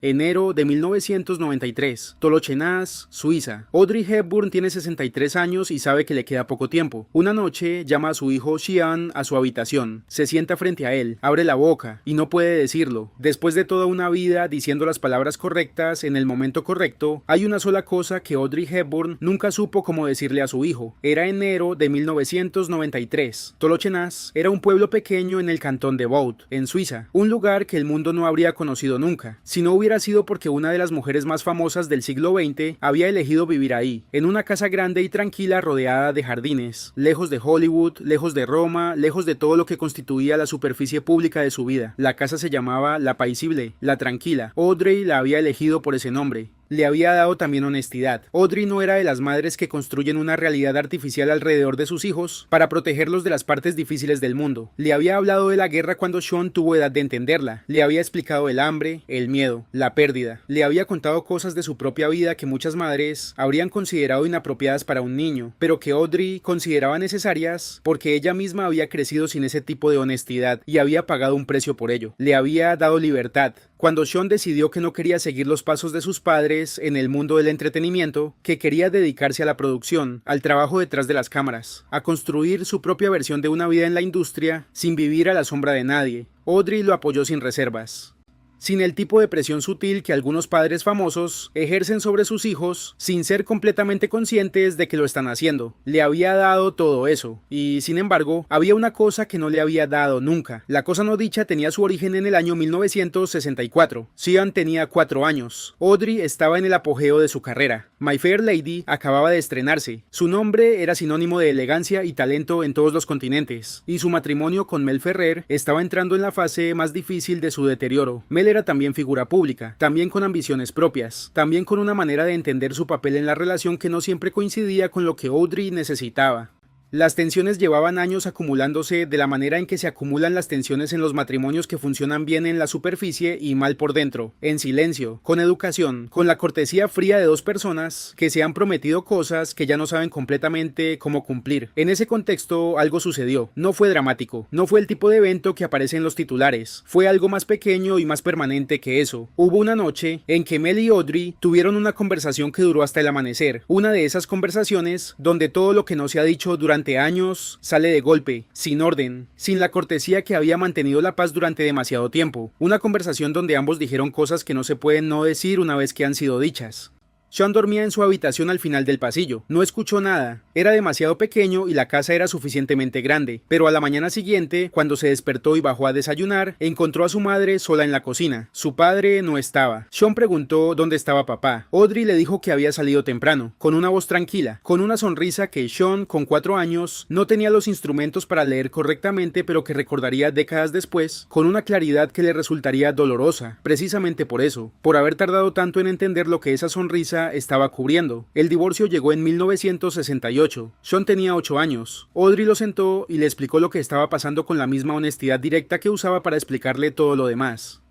Enero de 1993, Tolochenaz, Suiza. Audrey Hepburn tiene 63 años y sabe que le queda poco tiempo. Una noche llama a su hijo Sean a su habitación. Se sienta frente a él, abre la boca y no puede decirlo. Después de toda una vida diciendo las palabras correctas en el momento correcto, hay una sola cosa que Audrey Hepburn nunca supo cómo decirle a su hijo. Era enero de 1993. Tolochenaz era un pueblo pequeño en el cantón de Vaud, en Suiza, un lugar que el mundo no habría conocido nunca, si no hubiera sido porque una de las mujeres más famosas del siglo XX había elegido vivir ahí, en una casa grande y tranquila rodeada de jardines, lejos de Hollywood, lejos de Roma, lejos de todo lo que constituía la superficie pública de su vida. La casa se llamaba La Paisible, la tranquila. Audrey la había elegido por ese nombre. Le había dado también honestidad. Audrey no era de las madres que construyen una realidad artificial alrededor de sus hijos para protegerlos de las partes difíciles del mundo. Le había hablado de la guerra cuando Sean tuvo edad de entenderla. Le había explicado el hambre, el miedo, la pérdida. Le había contado cosas de su propia vida que muchas madres habrían considerado inapropiadas para un niño, pero que Audrey consideraba necesarias porque ella misma había crecido sin ese tipo de honestidad y había pagado un precio por ello. Le había dado libertad. Cuando Sean decidió que no quería seguir los pasos de sus padres en el mundo del entretenimiento, que quería dedicarse a la producción, al trabajo detrás de las cámaras, a construir su propia versión de una vida en la industria sin vivir a la sombra de nadie, Audrey lo apoyó sin reservas. Sin el tipo de presión sutil que algunos padres famosos ejercen sobre sus hijos sin ser completamente conscientes de que lo están haciendo. Le había dado todo eso, y sin embargo, había una cosa que no le había dado nunca. La cosa no dicha tenía su origen en el año 1964. Sean tenía 4 años. Audrey estaba en el apogeo de su carrera. My Fair Lady acababa de estrenarse. Su nombre era sinónimo de elegancia y talento en todos los continentes, y su matrimonio con Mel Ferrer estaba entrando en la fase más difícil de su deterioro. Mel era también figura pública, también con ambiciones propias, también con una manera de entender su papel en la relación que no siempre coincidía con lo que Audrey necesitaba. Las tensiones llevaban años acumulándose de la manera en que se acumulan las tensiones en los matrimonios que funcionan bien en la superficie y mal por dentro, en silencio, con educación, con la cortesía fría de dos personas que se han prometido cosas que ya no saben completamente cómo cumplir. En ese contexto algo sucedió. No fue dramático, no fue el tipo de evento que aparece en los titulares, fue algo más pequeño y más permanente que eso. Hubo una noche en que Mel y Audrey tuvieron una conversación que duró hasta el amanecer, una de esas conversaciones donde todo lo que no se ha dicho durante años sale de golpe, sin orden, sin la cortesía que había mantenido la paz durante demasiado tiempo. Una conversación donde ambos dijeron cosas que no se pueden no decir una vez que han sido dichas. Sean dormía en su habitación al final del pasillo. No escuchó nada. Era demasiado pequeño y la casa era suficientemente grande. Pero a la mañana siguiente, cuando se despertó y bajó a desayunar, encontró a su madre sola en la cocina. Su padre no estaba. Sean preguntó dónde estaba papá. Audrey le dijo que había salido temprano, con una voz tranquila, con una sonrisa que Sean, con 4 años, no tenía los instrumentos para leer correctamente, pero que recordaría décadas después, con una claridad que le resultaría dolorosa, precisamente por eso, por haber tardado tanto en entender lo que esa sonrisa estaba cubriendo. El divorcio llegó en 1968. Sean tenía 8 años. Audrey lo sentó y le explicó lo que estaba pasando con la misma honestidad directa que usaba para explicarle todo lo demás.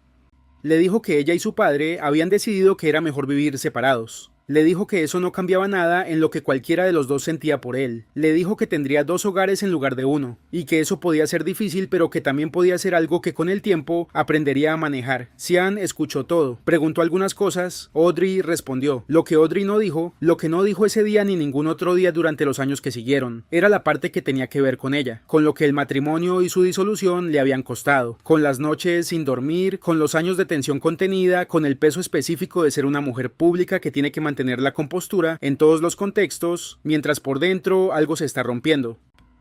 Le dijo que ella y su padre habían decidido que era mejor vivir separados. Le dijo que eso no cambiaba nada en lo que cualquiera de los dos sentía por él. Le dijo que tendría 2 hogares en lugar de uno, y que eso podía ser difícil, pero que también podía ser algo que con el tiempo aprendería a manejar. Sean escuchó todo, preguntó algunas cosas, Audrey respondió. Lo que Audrey no dijo, lo que no dijo ese día ni ningún otro día durante los años que siguieron, era la parte que tenía que ver con ella, con lo que el matrimonio y su disolución le habían costado, con las noches sin dormir, con los años de tensión contenida, con el peso específico de ser una mujer pública que tiene que mantener la compostura en todos los contextos, mientras por dentro algo se está rompiendo.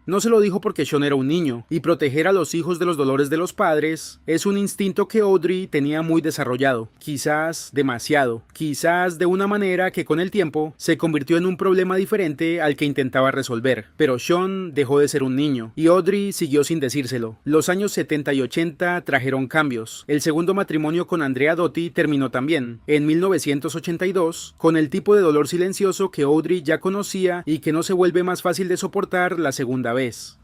No se lo dijo porque Sean era un niño, y proteger a los hijos de los dolores de los padres es un instinto que Audrey tenía muy desarrollado, quizás demasiado, quizás de una manera que con el tiempo se convirtió en un problema diferente al que intentaba resolver. Pero Sean dejó de ser un niño, y Audrey siguió sin decírselo. Los años 70 y 80 trajeron cambios. El segundo matrimonio con Andrea Doty terminó también, en 1982, con el tipo de dolor silencioso que Audrey ya conocía y que no se vuelve más fácil de soportar la segunda vez.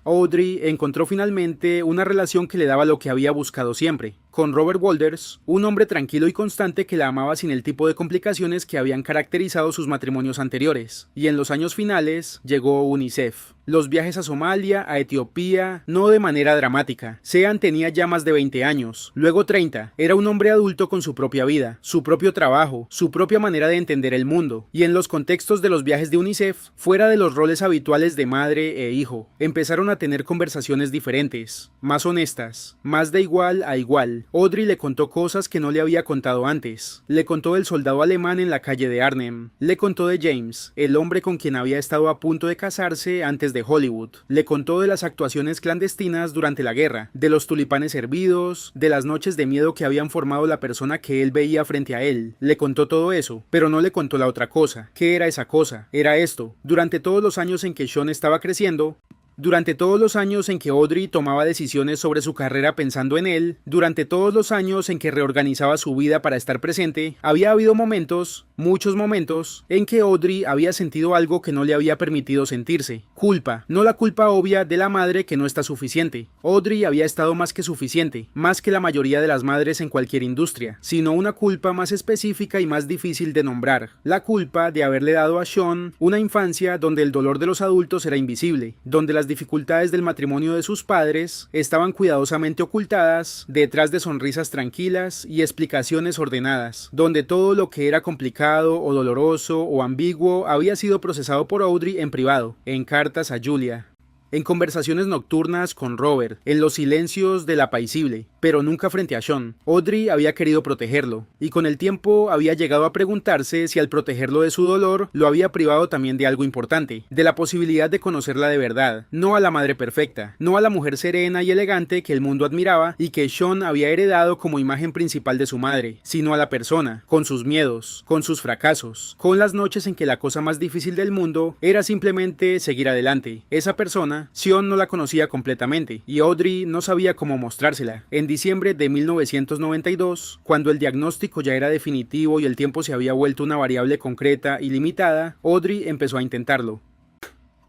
Audrey encontró finalmente una relación que le daba lo que había buscado siempre: con Robert Walters, un hombre tranquilo y constante que la amaba sin el tipo de complicaciones que habían caracterizado sus matrimonios anteriores. Y en los años finales llegó UNICEF. Los viajes a Somalia, a Etiopía, no de manera dramática. Sean tenía ya más de 20 años, luego 30. Era un hombre adulto con su propia vida, su propio trabajo, su propia manera de entender el mundo. Y en los contextos de los viajes de UNICEF, fuera de los roles habituales de madre e hijo, empezaron a tener conversaciones diferentes, más honestas, más de igual a igual. Audrey le contó cosas que no le había contado antes. Le contó del soldado alemán en la calle de Arnhem. Le contó de James, el hombre con quien había estado a punto de casarse antes de Hollywood. Le contó de las actuaciones clandestinas durante la guerra, de los tulipanes hervidos, de las noches de miedo que habían formado la persona que él veía frente a él. Le contó todo eso, pero no le contó la otra cosa. ¿Qué era esa cosa? Era esto. Durante todos los años en que Sean estaba creciendo, durante todos los años en que Audrey tomaba decisiones sobre su carrera pensando en él, durante todos los años en que reorganizaba su vida para estar presente, había habido momentos, muchos momentos, en que Audrey había sentido algo que no le había permitido sentirse. Culpa, no la culpa obvia de la madre que no está suficiente. Audrey había estado más que suficiente, más que la mayoría de las madres en cualquier industria, sino una culpa más específica y más difícil de nombrar. La culpa de haberle dado a Sean una infancia donde el dolor de los adultos era invisible, donde las dificultades del matrimonio de sus padres estaban cuidadosamente ocultadas detrás de sonrisas tranquilas y explicaciones ordenadas, donde todo lo que era complicado o doloroso o ambiguo había sido procesado por Audrey en privado, en cartas a Julia, en conversaciones nocturnas con Robert, en los silencios del apacible, pero nunca frente a Sean. Audrey había querido protegerlo, y con el tiempo había llegado a preguntarse si al protegerlo de su dolor, lo había privado también de algo importante, de la posibilidad de conocerla de verdad, no a la madre perfecta, no a la mujer serena y elegante que el mundo admiraba y que Sean había heredado como imagen principal de su madre, sino a la persona, con sus miedos, con sus fracasos, con las noches en que la cosa más difícil del mundo era simplemente seguir adelante. Esa persona, Sean no la conocía completamente y Audrey no sabía cómo mostrársela. En diciembre de 1992, cuando el diagnóstico ya era definitivo y el tiempo se había vuelto una variable concreta y limitada, Audrey empezó a intentarlo.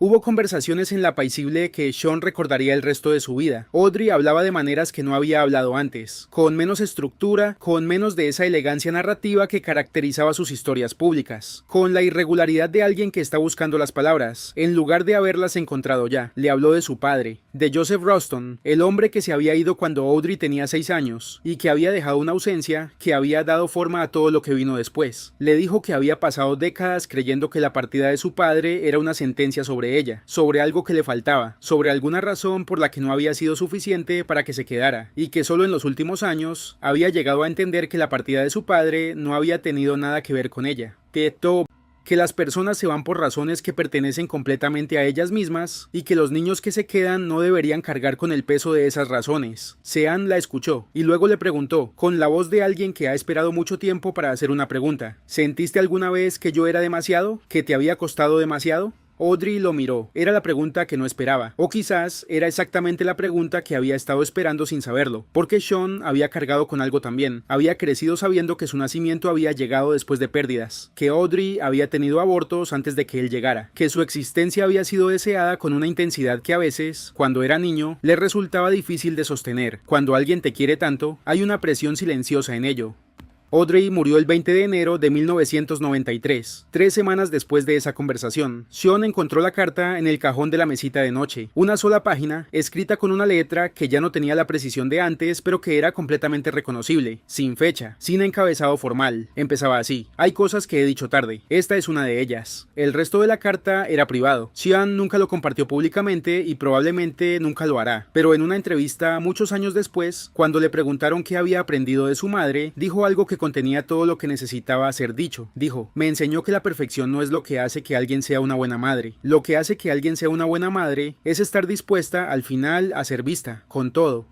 Hubo conversaciones en la apacible que Sean recordaría el resto de su vida. Audrey hablaba de maneras que no había hablado antes, con menos estructura, con menos de esa elegancia narrativa que caracterizaba sus historias públicas, con la irregularidad de alguien que está buscando las palabras, en lugar de haberlas encontrado ya. Le habló de su padre, de Joseph Ruston, el hombre que se había ido cuando Audrey tenía 6 años, y que había dejado una ausencia que había dado forma a todo lo que vino después. Le dijo que había pasado décadas creyendo que la partida de su padre era una sentencia sobre ella, sobre algo que le faltaba, sobre alguna razón por la que no había sido suficiente para que se quedara, y que solo en los últimos años había llegado a entender que la partida de su padre no había tenido nada que ver con ella. Que las personas se van por razones que pertenecen completamente a ellas mismas y que los niños que se quedan no deberían cargar con el peso de esas razones. Sean la escuchó y luego le preguntó, con la voz de alguien que ha esperado mucho tiempo para hacer una pregunta: ¿sentiste alguna vez que yo era demasiado? ¿Que te había costado demasiado? Audrey lo miró. Era la pregunta que no esperaba, o quizás era exactamente la pregunta que había estado esperando sin saberlo, porque Sean había cargado con algo también. Había crecido sabiendo que su nacimiento había llegado después de pérdidas, que Audrey había tenido abortos antes de que él llegara, que su existencia había sido deseada con una intensidad que a veces, cuando era niño, le resultaba difícil de sostener. Cuando alguien te quiere tanto, hay una presión silenciosa en ello. Audrey murió el 20 de enero de 1993, 3 semanas después de esa conversación. Sean encontró la carta en el cajón de la mesita de noche, una sola página, escrita con una letra que ya no tenía la precisión de antes, pero que era completamente reconocible, sin fecha, sin encabezado formal. Empezaba así: hay cosas que he dicho tarde, esta es una de ellas. El resto de la carta era privado. Sean nunca lo compartió públicamente y probablemente nunca lo hará, pero en una entrevista muchos años después, cuando le preguntaron qué había aprendido de su madre, dijo algo que contenía todo lo que necesitaba ser dicho. Dijo: me enseñó que la perfección no es lo que hace que alguien sea una buena madre. Lo que hace que alguien sea una buena madre es estar dispuesta al final a ser vista, con todo.